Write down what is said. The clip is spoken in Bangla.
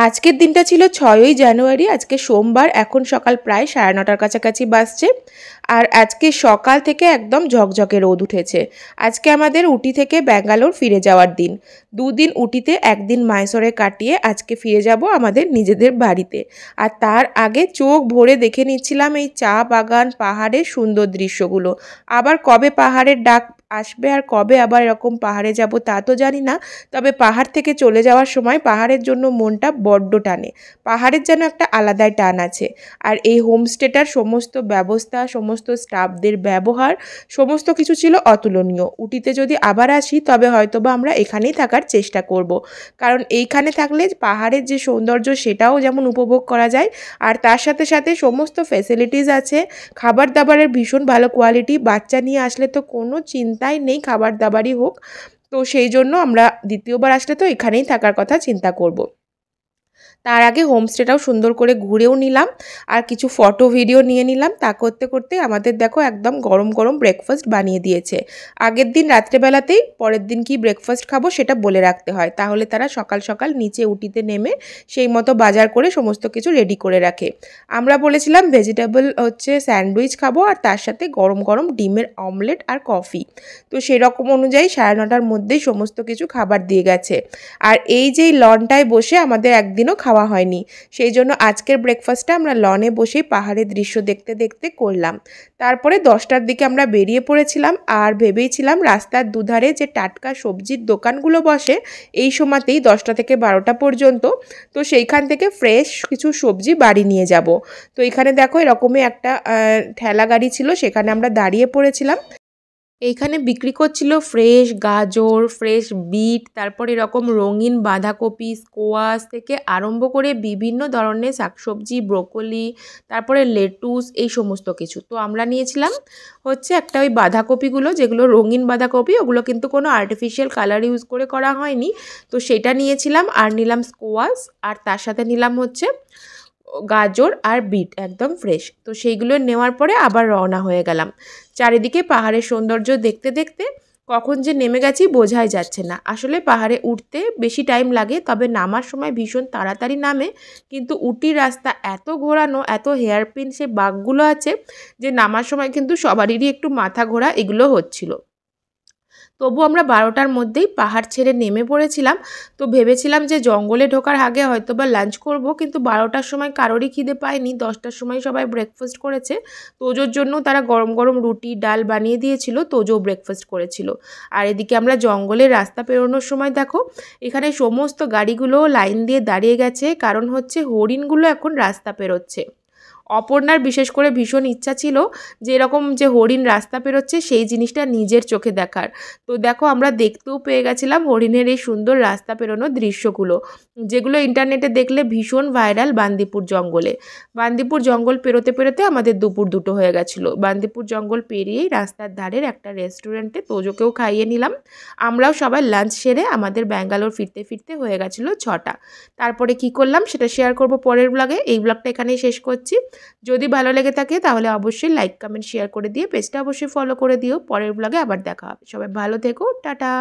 আজকের দিনটা ছিল 6ই জানুয়ারি। আজকে সোমবার। এখন সকাল প্রায় 9:30টার কাছাকাছি বাজছে। আর আজকে সকাল থেকে একদম ঝকঝকে রোদ উঠেছে। আজকে আমাদের উটি থেকে ব্যাঙ্গালোর ফিরে যাওয়ার দিন। 2 দিন উটিতে, 1 দিন মাইসোরে কাটিয়ে আজকে ফিরে যাব আমাদের নিজেদের বাড়িতে। আর তার আগে চোখ ভরে দেখে নিচ্ছিলাম এই চা বাগান, পাহাড়ের সুন্দর দৃশ্যগুলো। আবার কবে পাহাড়ের ডাক আসবে আর কবে আবার এরকম পাহাড়ে যাব তা তো জানি না। তবে পাহাড় থেকে চলে যাওয়ার সময় পাহাড়ের জন্য মনটা বড্ড টানে। পাহাড়ের যেন একটা আলাদাই টান আছে। আর এই হোমস্টেটার সমস্ত ব্যবস্থা, সমস্ত স্টাফদের ব্যবহার, সমস্ত কিছু ছিল অতুলনীয়। উটিতে যদি আবার আসি তবে হয়তোবা আমরা এখানেই থাকার চেষ্টা করব। কারণ এইখানে থাকলে পাহাড়ের যে সৌন্দর্য সেটাও যেমন উপভোগ করা যায়, আর তার সাথে সাথে সমস্ত ফ্যাসিলিটিস আছে। খাবার দাবারের ভীষণ ভালো কোয়ালিটি। বাচ্চা নিয়ে আসলে তো কোনো চিন্তাই নেই, খাবার দাবারই হোক। তো সেই জন্য আমরা দ্বিতীয়বার আসলে তো এখানেই থাকার কথা চিন্তা করব। তার আগে হোমস্টেটাও সুন্দর করে ঘুরেও নিলাম, আর কিছু ফটো ভিডিও নিয়ে নিলাম। তা করতে করতে আমাদের দেখো একদম গরম গরম ব্রেকফাস্ট বানিয়ে দিয়েছে। আগের দিন রাত্রেবেলাতেই পরের দিন কি ব্রেকফাস্ট খাবো সেটা বলে রাখতে হয়, তাহলে তারা সকাল সকাল নিচে উটিতে নেমে সেই মতো বাজার করে সমস্ত কিছু রেডি করে রাখে। আমরা বলেছিলাম ভেজিটেবল স্যান্ডউইচ খাবো, আর তার সাথে গরম গরম ডিমের অমলেট আর কফি। তো সেরকম অনুযায়ী 9:30টার মধ্যেই সমস্ত কিছু খাবার দিয়ে গেছে। আর এই যে লনটায় বসে আমাদের একদিনও খাওয়া হয়নি, সেই জন্য আজকের ব্রেকফাস্টটা আমরা লনে বসেই পাহাড়ের দৃশ্য দেখতে দেখতে করলাম। তারপরে 10টার দিকে আমরা বেরিয়ে পড়েছিলাম, আর ভেবেইছিলাম রাস্তার দুধারে যে টাটকা সবজির দোকানগুলো বসে এই সময়তেই 10টা থেকে 12টা পর্যন্ত, তো সেইখান থেকে ফ্রেশ কিছু সবজি বাড়ি নিয়ে যাব। তো এখানে দেখো এরকমই একটা ঠেলা গাড়ি ছিল, সেখানে আমরা দাঁড়িয়ে পড়েছিলাম। এইখানে বিক্রি করছিল ফ্রেশ গাজর, ফ্রেশ বিট, তারপর এরকম রঙিন বাঁধাকপি, স্কোয়াশ থেকে আরম্ভ করে বিভিন্ন ধরনের শাকসবজি, ব্রোকলি, তারপরে লেটুস, এই সমস্ত কিছু। তো আমরা নিয়েছিলাম একটা ওই বাঁধাকপিগুলো, যেগুলো রঙিন বাঁধাকপি, ওগুলো কিন্তু কোনো আর্টিফিশিয়াল কালার ইউজ করে করা হয়নি। তো সেটা নিয়েছিলাম, আর নিলাম স্কোয়াশ, আর তার সাথে নিলাম গাজর আর বিট একদম ফ্রেশ। তো সেইগুলো নেওয়ার পরে আবার রওনা হয়ে গেলাম। চারিদিকে পাহাড়ের সৌন্দর্য দেখতে দেখতে কখন যে নেমে গেছি বোঝাই যাচ্ছে না। আসলে পাহাড়ে উঠতে বেশি টাইম লাগে, তবে নামার সময় ভীষণ তাড়াতাড়ি নামে। কিন্তু উটির রাস্তা এত ঘোরানো, এত হেয়ারপিন সে বাঁকগুলো আছে যে নামার সময় কিন্তু সবারই একটু মাথা ঘোরা এগুলো হচ্ছিল। তবু আমরা 12টার মধ্যেই পাহাড় ছেড়ে নেমে পড়েছিলাম। তো ভেবেছিলাম যে জঙ্গলে ঢোকার আগে হয়তো বা লাঞ্চ করব, কিন্তু 12টার সময় কারোরই খিদে পায়নি। 10টার সময় সবাই ব্রেকফাস্ট করেছে। তোজোর জন্য তারা গরম গরম রুটি ডাল বানিয়ে দিয়েছিল, তোজো ব্রেকফাস্ট করেছিল। আর এদিকে আমরা জঙ্গলের রাস্তা পেরোনোর সময় দেখো এখানে সমস্ত গাড়িগুলো লাইন দিয়ে দাঁড়িয়ে গেছে, কারণ হরিণগুলো এখন রাস্তা পেরোচ্ছে। অপর্ণার বিশেষ করে ভীষণ ইচ্ছা ছিল যে এরকম যে হরিণ রাস্তা পেরোচ্ছে সেই জিনিসটা নিজের চোখে দেখার। তো দেখো আমরা দেখতেও পেয়ে গেছিলাম হরিণের এই সুন্দর রাস্তা পেরোনোর দৃশ্যগুলো, যেগুলো ইন্টারনেটে দেখলে ভীষণ ভাইরাল। বান্দিপুর জঙ্গলে, বান্দিপুর জঙ্গল পেরোতে পেরোতে আমাদের দুপুর 2টো হয়ে গেছিলো। বান্দিপুর জঙ্গল পেরিয়েই রাস্তার ধারের একটা রেস্টুরেন্টে তোজোকেও খাইয়ে নিলাম। আমরাও সবাই লাঞ্চ সেরে আমাদের ব্যাঙ্গালোর ফিরতে ফিরতে হয়ে গেছিলো 6টা। তারপরে কি করলাম সেটা শেয়ার করব পরের ব্লগে। এই ব্লগটা এখানেই শেষ করছি। যদি ভালো লেগে থাকে তাহলে অবশ্যই লাইক কমেন্ট শেয়ার করে দিয়ে পেজটা অবশ্যই ফলো করে দিও। পরের ব্লগে আবার দেখা হবে। সবাই ভালো থেকো, টাটা।